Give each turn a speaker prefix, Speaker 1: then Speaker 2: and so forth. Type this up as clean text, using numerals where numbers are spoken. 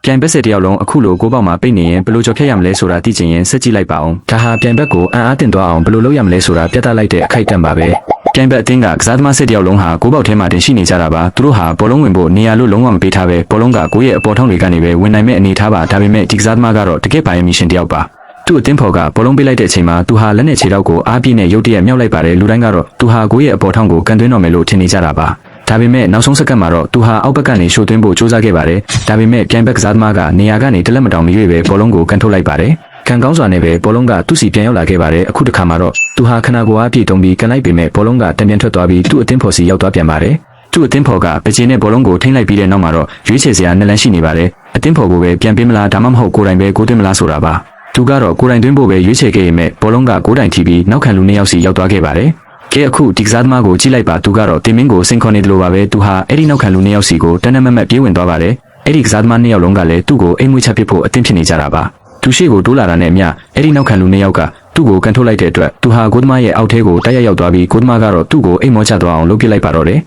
Speaker 1: ပြိုင်ဘက်စစ်တယောက်လုံးအခုလိုကိုပေါက်မှာပိတ်နေရင်ဘယ်လိုကြော်ဖြတ်ရမလဲဆိုတာသိချင်ရင်စက်ကြည့်လိုက်ပါအောင်ဒါဟာပြိုင်ဘက်ကိုအံ့အားတင်သွားအောင်ဘယ်လိုလုပ်ရမလဲဆိုတာပြသလိုက်တဲ့အခိုက်အတန့်ပါပဲပြိုင်ဘက်အသင်းကကစားသမားစစ်တယောက်လုံးဟာကိုပေါက်ထဲမှာတင်ရှိနေကြတာပါသူတို့ဟာဘောလုံးဝင်ဖို့နေရာလို့လုံးဝမပေးထားပဲဘောလုံးကကိုရဲ့အပေါ်ထောင်းတွေကနေပဲဝင်နိုင်မဲ့အနေထားပါဒါပေမဲ့ဒီကစားသမားကတော့တကယ်ပိုင်မီရှင်တယောက်ပါသူ့အသင်းဖော်ကဘောလုံးပေးလိုက်တဲ့အချိန်မှာသူဟာလက်နဲ့ခြေထောက်ကိုအားပြည့်နဲ့ရုတ်တရက်မြောက်လိုက်ပါတယ်လူတိုင်းကတော့သူဟာကိုရဲ့အပေါ်ထောင်းကိုကန်သွင်းတော်မယ်လို့ထင်နေကြတာပါဒါပေမဲ့နောက်ဆုံးစက္ကန့်မှာတော့သူဟာအောက်ဘက်ကနေရှို့သွင်းဖို့ကြိုးစားခဲ့ပါတယ်ဒါပေမဲ့ပြိုင်ဘက်ကစားသမားကနေရာကနေတလက်မတောင်မရွေ့ပဲဘောလုံးကိုကန်ထုတ်လိုက်ပါတယ်ခံကောင်းစွာနဲ့ပဲဘောလုံးကသူ့စီပြန်ရောက်လာခဲ့ပါတယ်အခုတစ်ခါမှာတော့သူဟာခနာကိုအားပြည့်တုံးပြီးကန်လိုက်ပေမဲ့ဘောလုံးကတံပြန်ထွက်သွားပြီးသူ့အသင်းဖော်စီရောက်သွားပြန်ပါတယ်သူ့အသင်းဖော်ကပချင်နဲ့ဘောလုံးကိုထိမ့်လိုက်ပြီးတဲ့နောက်မှာတော့ရွေးချယ်စရာနှစ်လမ်းရှိနေပါတယ်အသင်းဖော်ကိုပဲပြန်ပေးမလားဒါမှမဟုတ်ကိုယ်တိုင်ပဲကိုသွင်းမလားဆိုတာပါသူကတော့ကိုယ်တိုင်သွင်းဖို့ပဲရွေးချယ်ခဲ့ပေမဲ့ဘောလုံးကကိုယ်တိုင်ထိပြီးနောက်ခံလူနှစ်ယောက်စီရောက်သွားခဲ့ပါတယ်ကဲအခုဒီကစားသမားကိုကြည့်လိုက်ပါသူကတော့တင်မင်းကိုစင်ခေါ်နေတယ်လို့ပါပဲသူဟာအဲ့ဒီနောက်ခံလူနှစ်ယောက်စီကိုတန်းတန်းမတ်မတ်ပြေးဝင်သွားပါတယ်အဲ့ဒီကစားသမားနှစ်ယောက်လုံးကလည်းသူ့ကိုအိမ်မွေးချက်ပစ်ဖို့အသင့်ဖြစ်နေကြတာပါသူရှိကိုတိုးလာတာနဲ့အမျှအဲ့ဒီနောက်ခံလူနှစ်ယောက်ကသူ့ကိုကန်ထုတ်လိုက်တဲ့အတွက်သူဟာကိုသမားရဲ့အောက်ထဲကိုတိုက်ရိုက်ရောက်သွားပြီးကိုသမားကတော့သူ့ကိုအိမ်မောချသွားအောင်လုပ်ပစ်လိုက်ပါတော့တယ်